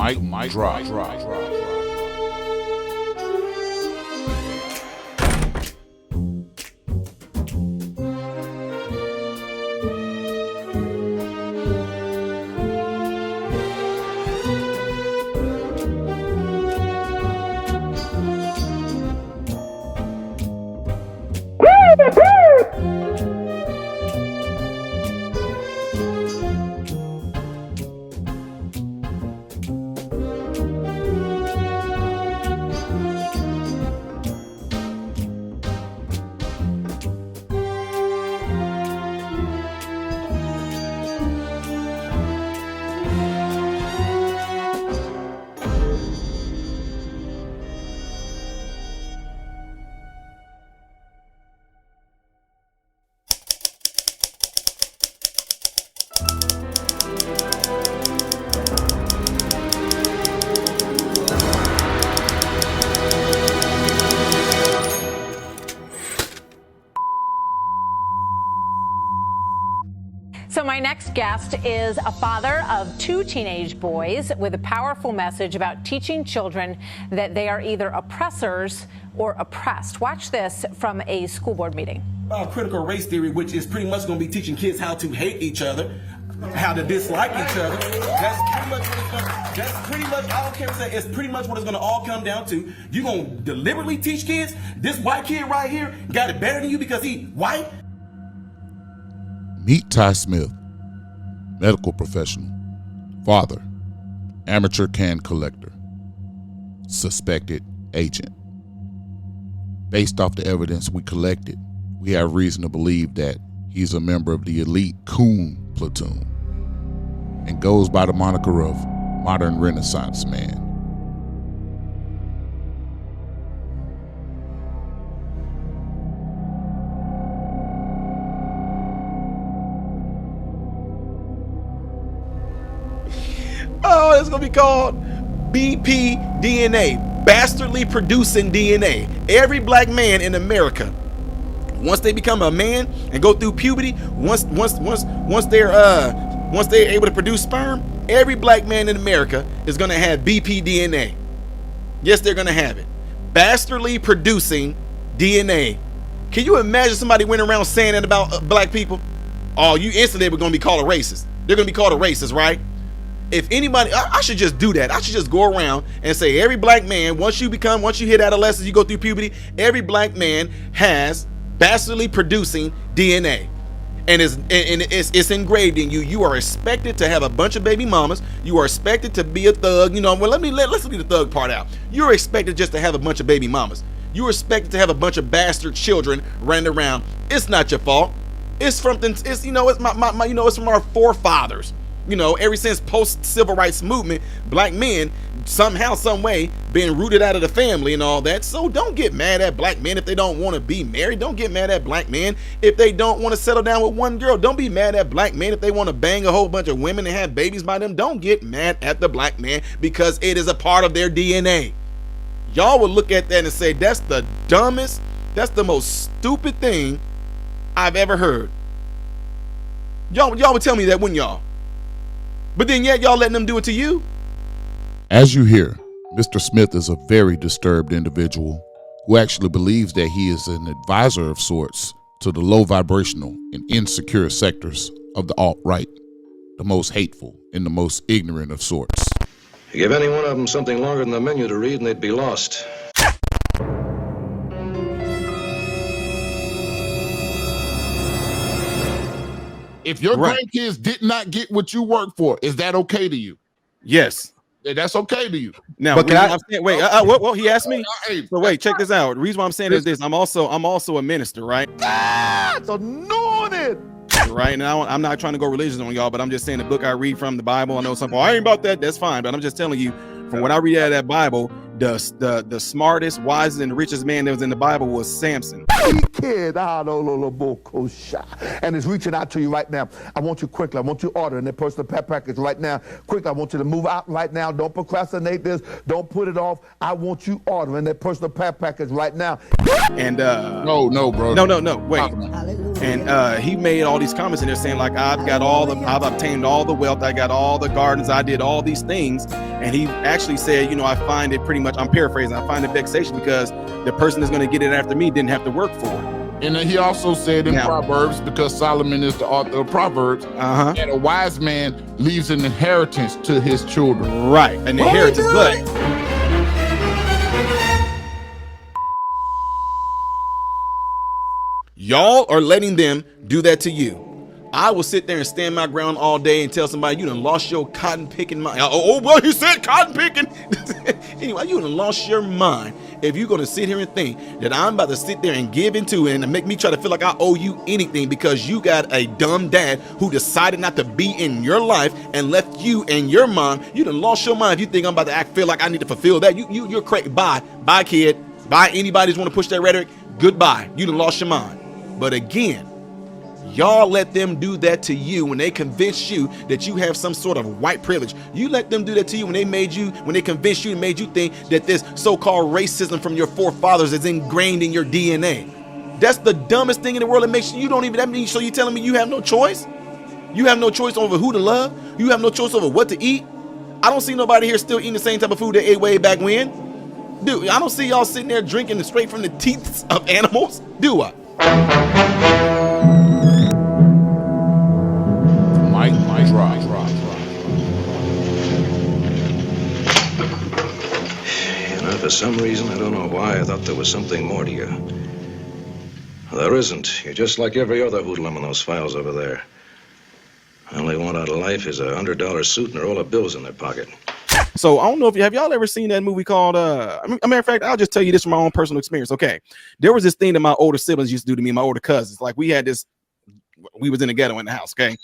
mic drop. So my next guest is a father of 2 teenage boys with a powerful message about teaching children that they are either oppressors or oppressed. Watch this from a school board meeting. Critical race theory, which is pretty much going to be teaching kids how to hate each other, how to dislike each other. That's pretty much, I don't care what that is, pretty much what it's going to all come down to. You're going to deliberately teach kids, this white kid right here got it better than you because he white? Meet Ty Smith, medical professional, father, amateur can collector, suspected agent. Based off the evidence we collected, we have reason to believe that he's a member of the elite coon platoon and goes by the moniker of Modern Renaissance Man. Oh, it's going to be called BPDNA, bastardly producing DNA. Every black man in America, once they become a man and go through puberty, once they're able to produce sperm, every black man in America is going to have BPDNA. Yes, they're going to have it. Bastardly producing DNA. Can you imagine somebody went around saying that about black people? Oh, you instantly were going to be called a racist. They're going to be called a racist, right? If anybody, I should just do that. I should just go around and say every black man, once you hit adolescence, you go through puberty, every black man has bastardly producing DNA. And it's engraved in you. You are expected to have a bunch of baby mamas. You are expected to be a thug. You know, well, let's leave the thug part out. You're expected just to have a bunch of baby mamas. You're expected to have a bunch of bastard children running around. It's not your fault. It's from it's from our forefathers. You know, ever since post-civil rights movement, black men somehow, some way, been rooted out of the family and all that. So don't get mad at black men if they don't want to be married. Don't get mad at black men if they don't want to settle down with one girl. Don't be mad at black men if they want to bang a whole bunch of women and have babies by them. Don't get mad at the black man because it is a part of their DNA. Y'all would look at that and say, that's the dumbest, that's the most stupid thing I've ever heard. Y'all would tell me that, wouldn't y'all? But then yet y'all letting them do it to you? As you hear, Mr. Smith is a very disturbed individual who actually believes that he is an advisor of sorts to the low vibrational and insecure sectors of the alt-right, the most hateful and the most ignorant of sorts. You give any one of them something longer than the menu to read and they'd be lost. If your grandkids did not get what you work for, is that okay to you? Yes. That's okay to you. Now, but what he asked me. So wait, check this out. The reason why I'm saying is this: I'm also a minister, right? That's anointed. Right now, I'm not trying to go religious on y'all, but I'm just saying the book I read from the Bible. I know some. I ain't about that. That's fine, but I'm just telling you from what I read out of that Bible, the smartest, wisest, and richest man that was in the Bible was Samson. kid, and it's reaching out to you right now. I want you quickly. I want you ordering that personal pet package right now. Quickly, I want you to move out right now. Don't procrastinate this. Don't put it off. I want you ordering that personal pet package right now. And no, bro. No. Wait. And he made all these comments in there saying like, I've obtained all the wealth. I got all the gardens. I did all these things. And he actually said, I find it pretty much, I'm paraphrasing, I find it vexation because the person that's going to get it after me didn't have to work for it. And he also said in Proverbs, because Solomon is the author of Proverbs, that a wise man leaves an inheritance to his children. Right, an inheritance, but y'all are letting them do that to you. I will sit there and stand my ground all day and tell somebody you done lost your cotton picking mind. Well, he said cotton picking. Anyway, you done lost your mind if you're going to sit here and think that I'm about to sit there and give into it and make me try to feel like I owe you anything because you got a dumb dad who decided not to be in your life and left you and your mom. You done lost your mind if you think I'm about to feel like I need to fulfill that. You're crazy. Bye, kid. Bye, anybody who's want to push that rhetoric. Goodbye. You done lost your mind. But again, y'all let them do that to you when they convince you that you have some sort of white privilege. You let them do that to you when they convinced you and made you think that this so-called racism from your forefathers is ingrained in your DNA. That's the dumbest thing in the world. It makes you don't even, that means, so you're telling me you have no choice? You have no choice over who to love? You have no choice over what to eat? I don't see nobody here still eating the same type of food they ate way back when. Dude, I don't see y'all sitting there drinking straight from the teeth of animals. Do I? For some reason, I don't know why, I thought there was something more to you. There isn't. You're just like every other hoodlum in those files over there. All they want out of life is $100 suit and a roll of bills in their pocket. So I don't know if have y'all ever seen that movie called a matter of fact, I'll just tell you this from my own personal experience. Okay, there was this thing that my older siblings used to do to me, my older cousins. Like we was in the ghetto in the house, okay,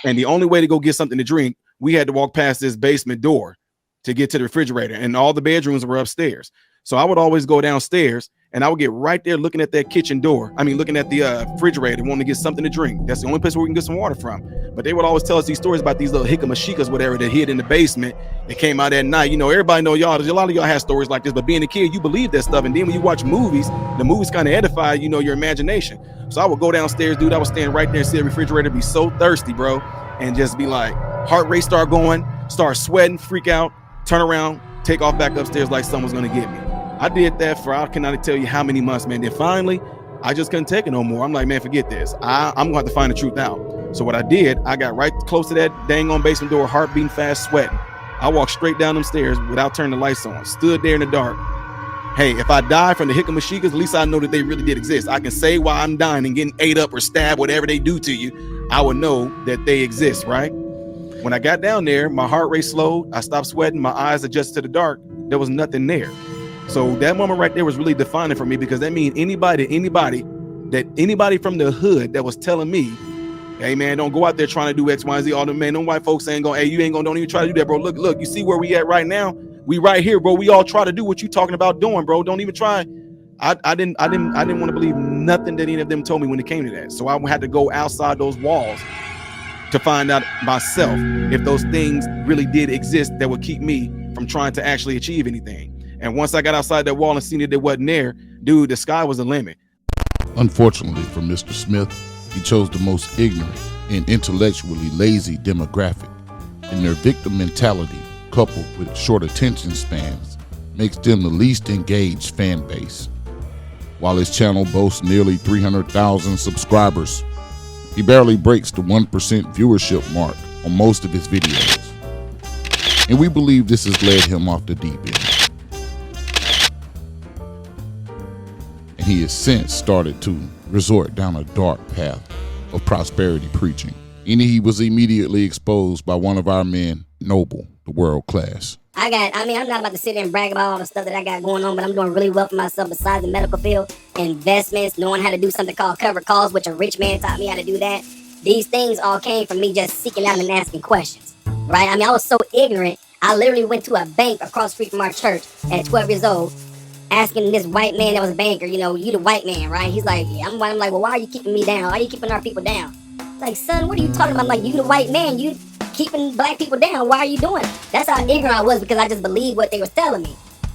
and the only way to go get something to drink, we had to walk past this basement door to get to the refrigerator, and all the bedrooms were upstairs. So I would always go downstairs and I would get right there looking at that kitchen door. Looking at the refrigerator, wanting to get something to drink. That's the only place where we can get some water from. But they would always tell us these stories about these little hickamashikas, whatever, that hid in the basement. They came out at night. Everybody know y'all. A lot of y'all have stories like this, but being a kid, you believe that stuff. And then when you watch movies, the movies kind of edify, your imagination. So I would go downstairs, dude. I would stand right there and see the refrigerator, be so thirsty, bro. And just be like, heart rate start going, start sweating, freak out, turn around, take off back upstairs like someone's going to get me. I did that for, I cannot tell you how many months, man. Then finally, I just couldn't take it no more. I'm like, man, forget this. I'm going to have to find the truth out. So what I did, I got right close to that dang on basement door, heart beating fast, sweating. I walked straight down them stairs without turning the lights on, stood there in the dark. Hey, if I die from the hickamashikas, at least I know that they really did exist. I can say why I'm dying and getting ate up or stabbed, whatever they do to you, I would know that they exist, right? When I got down there, my heart rate slowed. I stopped sweating. My eyes adjusted to the dark. There was nothing there. So that moment right there was really defining for me, because that means anybody from the hood that was telling me, hey man, don't go out there trying to do X, Y, and Z. All the man, them white folks ain't going, hey, you ain't going, don't even try to do that, bro. Look, you see where we at right now? We right here, bro. We all try to do what you talking about doing, bro. Don't even try. I didn't want to believe nothing that any of them told me when it came to that. So I had to go outside those walls to find out myself if those things really did exist that would keep me from trying to actually achieve anything. And once I got outside that wall and seen that it wasn't there, dude, the sky was the limit. Unfortunately for Mr. Smith, he chose the most ignorant and intellectually lazy demographic, and their victim mentality, coupled with short attention spans, makes them the least engaged fan base. While his channel boasts nearly 300,000 subscribers, he barely breaks the 1% viewership mark on most of his videos. And we believe this has led him off the deep end. And he has since started to resort down a dark path of prosperity preaching. And he was immediately exposed by one of our men, Noble, the world class. I'm not about to sit there and brag about all the stuff that I got going on, but I'm doing really well for myself besides the medical field, investments, knowing how to do something called cover calls, which a rich man taught me how to do that. These things all came from me just seeking out and asking questions, right? I was so ignorant. I literally went to a bank across the street from our church at 12 years old asking this white man that was a banker, you know, you the white man, right? He's like, yeah, I'm like, well, why are you keeping me down? Why are you keeping our people down? Like, son, what are you talking about? I'm like, you the white man, you keeping black people down. Why are you doing it? That's how ignorant I was, because I just believed what they was telling me.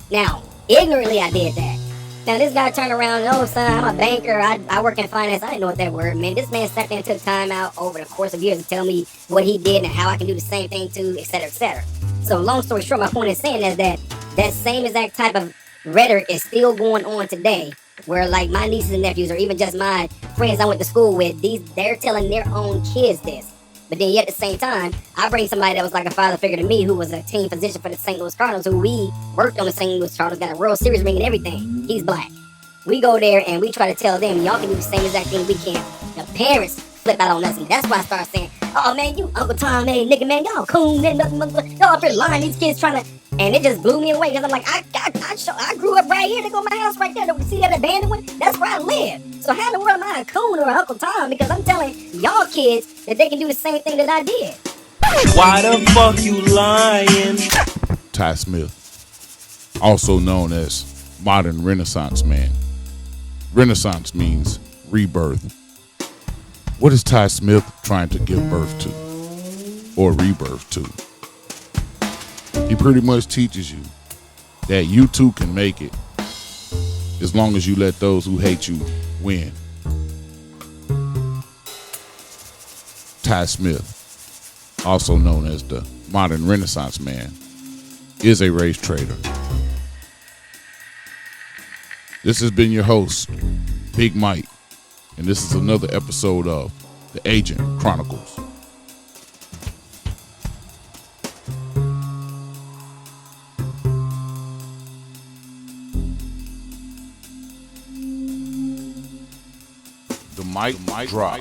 Now, ignorantly I did that. Now this guy turned around and, oh son, I'm a banker, I work in finance. I didn't know what that word meant. This man sat there and took time out over the course of years to tell me what he did and how I can do the same thing too, etc., etc. So long story short, my point is saying is that same exact type of rhetoric is still going on today, where like my nieces and nephews, or even just my friends I went to school with, they're telling their own kids this. But then yet at the same time, I bring somebody that was like a father figure to me, who was a team physician for the St. Louis Cardinals, who we worked on the St. Louis Cardinals, got a World Series ring and everything. He's black. We go there and we try to tell them, y'all can do the same exact thing we can. The parents flip out on us, and that's why I started saying, oh man, you Uncle Tom, hey nigga, man, y'all coon, y'all up here lying, these kids trying to, and it just blew me away, because I'm like, I grew up right here. They go my house right there. See that abandoned one? That's where I live. So how in the world am I a coon or an Uncle Tom? Because I'm telling y'all kids that they can do the same thing that I did. Why the fuck you lying? Ty Smith, also known as modern Renaissance man. Renaissance means rebirth. What is Ty Smith trying to give birth to, or rebirth to? He pretty much teaches you that you too can make it, as long as you let those who hate you win. Ty Smith, also known as the modern Renaissance man, is a race traitor. This has been your host, Big Mike, and this is another episode of The Agent Chronicles. The mic drop.